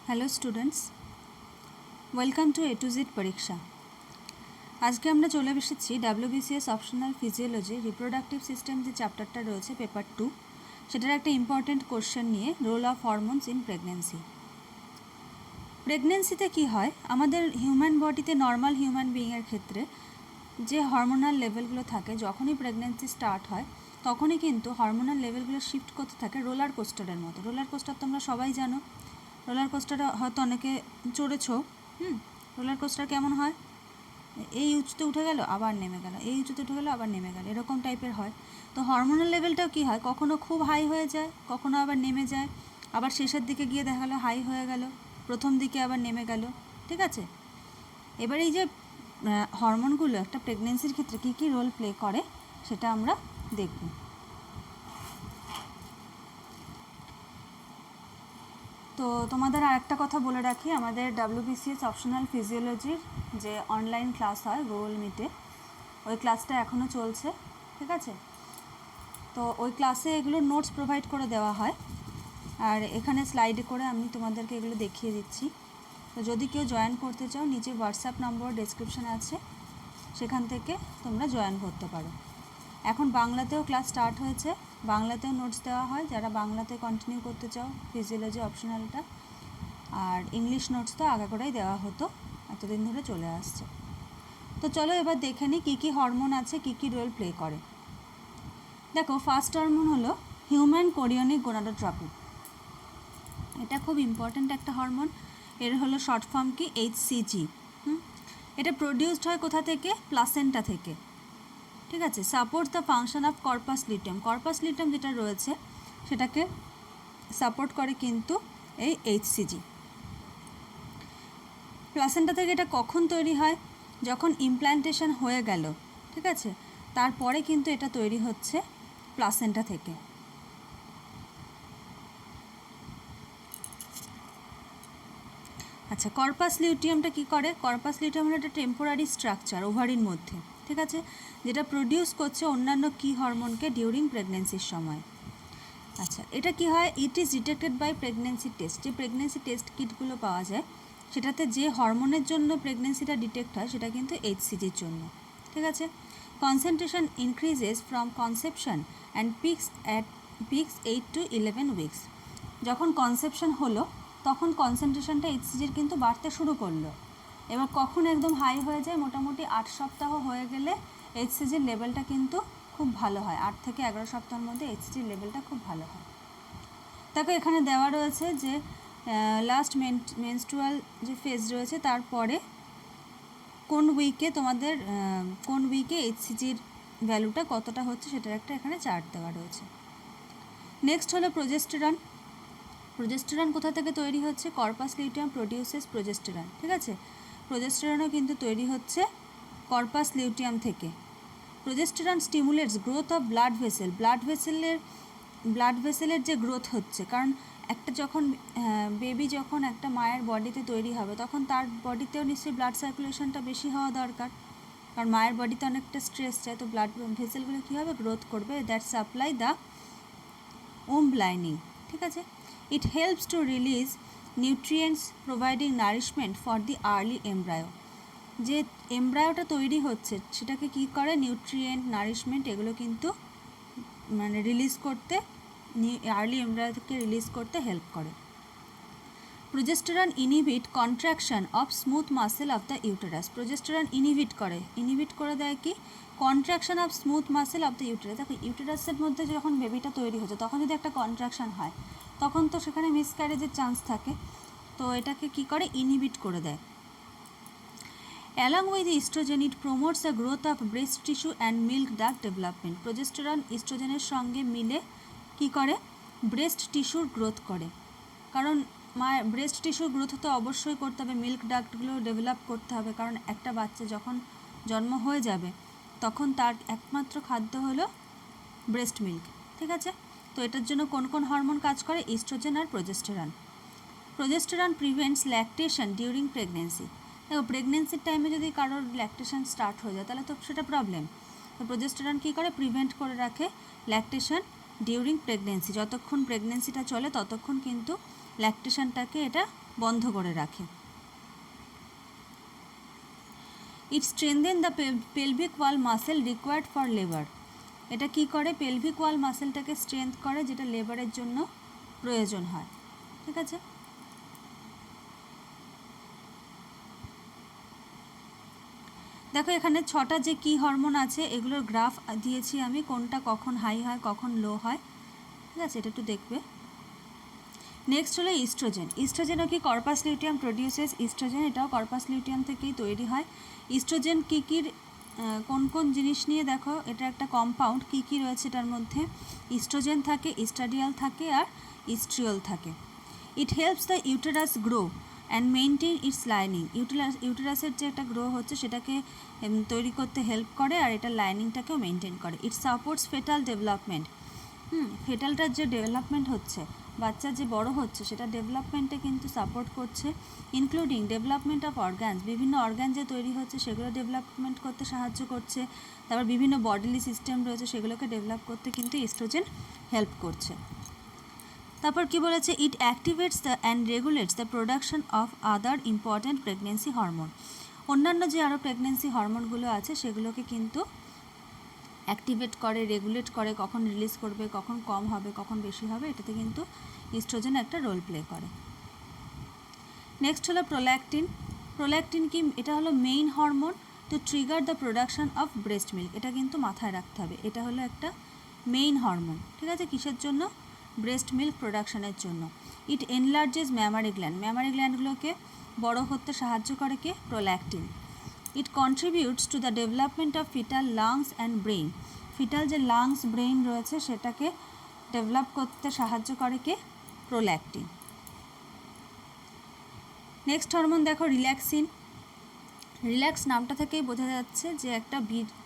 Hello students, welcome to A to Z পরীক্ষা। আজকে আমরা চলে এসেছি WBCS optional physiology reproductive system যে চ্যাপ্টারটা রয়েছে পেপার 2, সেটার একটা ইম্পর্ট্যান্ট কোশ্চেন নিয়ে, role of hormones in pregnancy. প্রেগনেন্সিতে কী হয়, আমাদের হিউম্যান বডিতে নর্মাল হিউম্যান বিইংয়ের ক্ষেত্রে যে হরমোনাল লেভেলগুলো থাকে, যখনই প্রেগনেন্সি স্টার্ট হয় তখনই কিন্তু হরমোনাল লেভেলগুলো শিফট করতে থাকে রোলার কোস্টারের মতো। রোলার কোস্টার তোমরা সবাই জানো, রোলার কোস্টারে হয়তো অনেকে চড়েছো। রোলার কোস্টার কেমন হয়, এই উঁচুতে উঠে গেল আবার নেমে গেল, এই উঁচুতে উঠে গেল আবার নেমে গেল, এরকম টাইপের হয়। তো হরমোনাল লেভেলটাও কী হয়, কখনো খুব হাই হয়ে যায়, কখনো আবার নেমে যায়, আবার শেষের দিকে গিয়ে দেখা গেলো হাই হয়ে গেল, প্রথম দিকে আবার নেমে গেল। ঠিক আছে, এবার এই যে হরমোনগুলো একটা প্রেগনেন্সির ক্ষেত্রে কী কী রোল প্লে করে সেটা আমরা দেখব। তো তোমাদের আর একটা কথা বলে রাখি, আমাদের ডাব্লিউবিসিএস অপশনাল ফিজিওলজির যে অনলাইন ক্লাস হয় গুগল মিটে, ওই ক্লাসটা এখনও চলছে। ঠিক আছে, তো ওই ক্লাসে এগুলো নোটস প্রোভাইড করে দেওয়া হয়, আর এখানে স্লাইডে করে আমি তোমাদেরকে এগুলো দেখিয়ে দিচ্ছি। তো যদি কেউ জয়েন করতে চাও, নিচে হোয়াটসঅ্যাপ নম্বর ডেসক্রিপশানে আছে, সেখান থেকে তোমরা জয়েন করতে পারো। এখন বাংলাতেও ক্লাস স্টার্ট হয়েছে, বাংলাতেও নোটস দেওয়া হয়, যারা বাংলাতে কন্টিনিউ করতে চাও ফিজিওলজি অপশনালটা। আর ইংলিশ নোটস তো আগে করেই দেওয়া হতো, এতদিন ধরে চলে আসছে। তো চলো এবার দেখে নিই কী কী হরমোন আছে, কী কী রোল প্লে করে। দেখো, ফার্স্ট হরমোন হলো হিউম্যান কোরিয়নিক গোনাডোট্রপিন। এটা খুব ইম্পর্ট্যান্ট একটা হরমোন। এর হলো শর্ট ফর্ম কি HCG। এটা প্রডিউসড হয় কোথা থেকে, প্লাসেন্টা থেকে। ঠিক আছে, support the function of corpus luteum. Corpus luteum যেটা রয়েছে সেটাকে সাপোর্ট করে কিন্তু এই HCG। প্লাসেন্টা থেকে এটা কখন তৈরি হয়, যখন ইমপ্ল্যান্টেশন হয়ে গেল, ঠিক আছে, তারপরে কিন্তু এটা তৈরি হচ্ছে প্লাসেন্টা থেকে। আচ্ছা, কর্পাস লিউটিয়ামটা কী করে? কর্পাস লিউটিয়াম হলো একটা টেম্পোরারি স্ট্রাকচার ওভারির মধ্যে, ঠিক আছে, যেটা প্রডিউস করছে অন্যান্য কি হরমোনকে ডিউরিং প্রেগনেন্সির সময়। আচ্ছা, এটা কি হয়, it is detected by pregnancy test. যে প্রেগনেন্সি টেস্ট কিটগুলো পাওয়া যায় সেটাতে যে হরমোনের জন্য প্রেগনেন্সিটা ডিটেক্ট হয় সেটা কিন্তু HCGর জন্য। ঠিক আছে, concentration increases from conception and peaks 8 to 11 weeks. যখন কনসেপশন হলো তখন কনসেন্ট্রেশনটা HCGর কিন্তু বাড়তে শুরু করলো। এবার কখন একদম হাই হয়ে যায়, মোটামুটি 8 সপ্তাহ হয়ে গেলে HCGর লেভেলটা কিন্তু খুব ভালো হয়। 8 থেকে 11 সপ্তাহের মধ্যে HCGর লেভেলটা খুব ভালো হয়। তাকে এখানে দেওয়া রয়েছে যে লাস্ট মেনস্ট্রুয়াল যে ফেজ রয়েছে তারপরে কোন উইকে তোমাদের কোন উইকে HCGর ভ্যালুটা কতটা হচ্ছে সেটার একটা এখানে চার্ট দেওয়া রয়েছে। নেক্সট হলো প্রোজেস্টেরন। প্রোজেস্টেরন কোথা থেকে তৈরি হচ্ছে, কর্পাস লিউটিয়াম প্রডিউসেস প্রোজেস্টেরন। ঠিক আছে, প্রোজেস্টেরনও কিন্তু তৈরি হচ্ছে কর্পাস লিউটিয়াম থেকে। Progesterone stimulates growth of blood vessel. Blood ভেসেলের যে গ্রোথ হচ্ছে, কারণ একটা যখন বেবি যখন একটা মায়ের বডিতে তৈরি হবে তখন তার বডিতেও নিশ্চয়ই ব্লাড সার্কুলেশনটা বেশি হওয়া দরকার, কারণ মায়ের বডিতে অনেকটা স্ট্রেস চায়, তো ব্লাড ভেসেলগুলো কী হবে, গ্রোথ করবে, দ্যাট সাপ্লাই দ্য ওম্ব লাইনিং। ঠিক আছে, it helps to release nutrients providing nourishment for the early embryo. যে এমব্রায়োটা তৈরি হচ্ছে সেটাকে কী করে, নিউট্রিয়েন্ট নারিশমেন্ট এগুলো কিন্তু মানে রিলিজ করতে, আর্লি এমব্রায়োকে রিলিজ করতে হেল্প করে। Progesterone inhibit contraction of smooth muscle of the uterus. Progesterone inhibit করে দেয় কি, contraction of smooth muscle of the uterus. দেখো, ইউটেরাসের মধ্যে যখন বেবিটা তৈরি হচ্ছে তখন যদি একটা কন্ট্রাকশন হয় তখন তো সেখানে মিসক্যারেজের চান্স থাকে, তো এটাকে কি করে, ইনহিবিট করে দেয়। Along with estrogen, it promotes the growth of breast tissue and milk duct development. Progesterone ইস্ট্রোজেনের সঙ্গে মিলে কি করে, ব্রেস্ট টিস্যুর গ্রোথ করে, কারণ মায়ের ব্রেস্ট টিস্যুর গ্রোথ তো অবশ্যই করতে হবে, মিল্ক ডাক্টগুলো ডেভেলপ করতে হবে, কারণ একটা বাচ্চা যখন জন্ম হয়ে যাবে তখন তার একমাত্র খাদ্য হলো ব্রেস্ট মিল্ক। ঠিক আছে, তো এটার জন্য কোন কোন হরমোন কাজ করে, ইস্ট্রোজেন আর progesterone. Progesterone prevents lactation during pregnancy. দেখো, প্রেগনেন্সির টাইমে যদি কারোর ল্যাকটেশন স্টার্ট হয়ে যায় তাহলে তো সেটা প্রবলেম। তো প্রোজেস্টেরন কী করে, প্রিভেন্ট করে রাখে ল্যাকটেশন ডিউরিং প্রেগনেন্সি, যতক্ষণ প্রেগনেন্সিটা চলে ততক্ষণ কিন্তু ল্যাকটেশনটাকে এটা বন্ধ করে রাখে। It strengthen the pelvic wall muscle required for labour, এটা কি করে, পেলভিক ওয়াল মাসেলটাকে স্ট্রেংথ করে যেটা লেবারের জন্য প্রয়োজন হয়। ঠিক আছে, দেখো এখানে 6টা যে কি হরমোন আছে এগুলোর গ্রাফ দিয়েছি আমি, কোনটা কখন হাই হয় কখন লো হয়। ঠিক আছে, এটা একটু দেখবে। নেক্সট হলো ইস্ট্রোজেন। ইস্ট্রোজেনও কি কর্পাস লিউটিয়াম প্রডিউসেস ইস্ট্রোজেন, এটাও কর্পাস লিউটিয়াম থেকেই তৈরি হয়। ইস্ট্রোজেন কী কী কোন কোন জিনিস নিয়ে, দেখো এটা একটা কম্পাউন্ড, কী কী রয়েছে এটার মধ্যে, ইস্ট্রোজেন থাকে, ইস্ট্রাডিয়াল থাকে আর ইস্ট্রিওল থাকে। It helps the uterus grow and maintain its lining, ইউটেরাসের যে একটা গ্রো হচ্ছে সেটাকে তৈরি করতে হেল্প করে আর এটা লাইনিংটাকেও মেনটেন করে। ইট সাপোর্টস ফেটাল ডেভেলপমেন্ট, ফেটালটার যে ডেভেলপমেন্ট হচ্ছে, বাচ্চা যে বড় হচ্ছে সেটা ডেভেলপমেন্টে কিন্তু সাপোর্ট করছে, ইনক্লুডিং ডেভেলপমেন্ট অফ অর্গানস, বিভিন্ন অর্গান যে তৈরি হচ্ছে সেগুলো ডেভেলপমেন্ট করতে সাহায্য করছে। তারপর বিভিন্ন বডিলি সিস্টেম রয়েছে সেগুলোকে ডেভেলপ করতে কিন্তু ইস্ট্রোজেন হেল্প করছে। তারপর কি বলেছে, it activates the and regulates the production of other important pregnancy hormone, অন্যান্য যে আরও প্রেগনেন্সি হরমোনগুলো আছে সেগুলোকে কিন্তু অ্যাক্টিভেট করে, রেগুলেট করে, কখন রিলিজ করবে, কখন কম হবে, কখন বেশি হবে, এটাতে কিন্তু ইস্ট্রোজেন একটা রোল প্লে করে। নেক্সট হলো প্রোল্যাকটিন। প্রোল্যাকটিন কি, এটা হলো main hormone to trigger the production of breast milk, এটা কিন্তু মাথায় রাখতে হবে, এটা হলো একটা মেইন হরমোন। ঠিক আছে, কিসের জন্য, ব্রেস্ট মিল্ক প্রোডাকশনের জন্য। It enlarges mammary gland, mammary গ্ল্যান্ডগুলোকে বড় করতে সাহায্য করে কে, prolactin. It contributes to the development of foetal lungs and brain, foetal যে লাংস ব্রেইন রয়েছে সেটাকে ডেভেলপ করতে সাহায্য করে কে, প্রোল্যাকটিন। নেক্সট হরমোন দেখো রিল্যাক্সিন। রিল্যাক্স নামটা থেকেই বোঝা যাচ্ছে যে একটা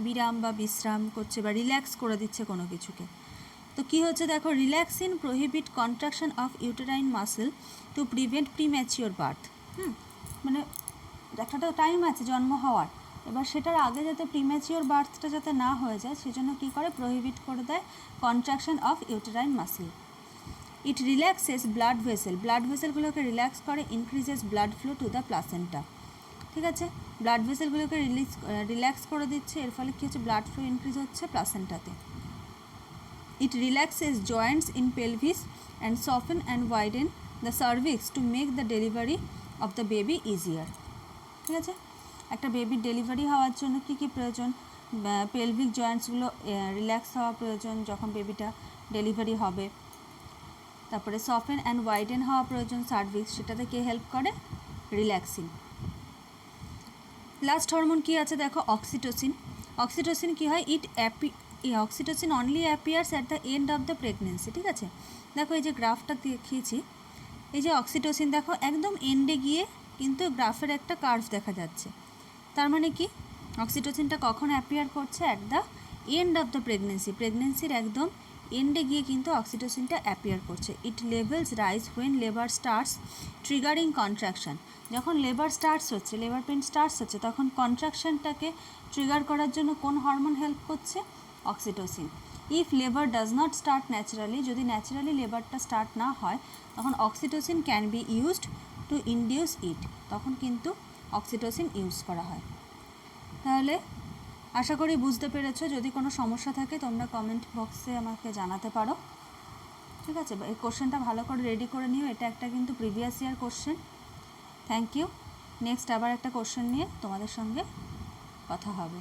বিরাম বা বিশ্রাম করছে বা রিল্যাক্স করে দিচ্ছে কোনো কিছুকে। তো কী হচ্ছে দেখো, relaxin prohibit contraction of uterine muscle to prevent premature birth. মানে একটা তো টাইম আছে জন্ম হওয়ার, এবার সেটার আগে যাতে প্রিম্যাচিওর বার্থটা যাতে না হয়ে যায় সেজন্য কী করে, প্রহিবিট করে দেয় contraction of uterine muscle. It relaxes blood vessel, blood ভেসেলগুলোকে রিল্যাক্স করে, increases blood flow to the placenta. ঠিক আছে, ব্লাড ভেসেলগুলোকে রিল্যাক্স করে দিচ্ছে, এর ফলে কী হচ্ছে, ব্লাড ফ্লো ইনক্রিজ হচ্ছে প্লাসেন্টাতে। It relaxes joints in pelvis and soften and widen the cervix to make the delivery of the baby easier. ঠিক আছে, একটা বেবির ডেলিভারি হওয়ার জন্য কী কী প্রয়োজন, পেলভিক জয়েন্টসগুলো রিল্যাক্স হওয়া প্রয়োজন যখন বেবিটা ডেলিভারি হবে। তারপরে সফেন অ্যান্ড ওয়াইডেন হওয়া প্রয়োজন সার্ভিক্স, সেটাতে কে হেল্প করে, রিল্যাক্সিং। লাস্ট হরমোন কী আছে দেখো, অক্সিটোসিন। অক্সিটোসিন কী হয়, oxytocin only appears at the end of the pregnancy. ঠিক আছে, দেখো এই যে গ্রাফটা দেখিয়েছি, এই যে অক্সিটোসিন দেখো একদম এন্ডে গিয়ে কিন্তু গ্রাফের একটা কার্ভ দেখা যাচ্ছে, তার মানে কি, অক্সিটোসিনটা কখন অ্যাপিয়ার করছে, at the end of the pregnancy, প্রেগনেন্সির একদম এন্ডে গিয়ে কিন্তু অক্সিটোসিনটা অ্যাপিয়ার করছে। It levels rise when labour starts triggering contraction, যখন লেবার স্টার্টস হচ্ছে, লেবার পেন স্টার্টস হচ্ছে, তখন কন্ট্রাকশনটাকে ট্রিগার করার জন্য কোন হরমোন হেল্প করছে, oxytocin. If labour does not start naturally, যদি ন্যাচারালি লেবারটা স্টার্ট না হয় তখন oxytocin can be used to induce it, তখন কিন্তু অক্সিটোসিন ইউজ করা হয়। তাহলে আশা করি বুঝতে পেরেছো, যদি কোনো সমস্যা থাকে তোমরা কমেন্ট বক্সে আমাকে জানাতে পারো। ঠিক আছে, এই কোশ্চেনটা ভালো করে রেডি করে নিও, এটা একটা কিন্তু previous year question. Thank you. Next আবার একটা কোশ্চেন নিয়ে তোমাদের সঙ্গে কথা হবে।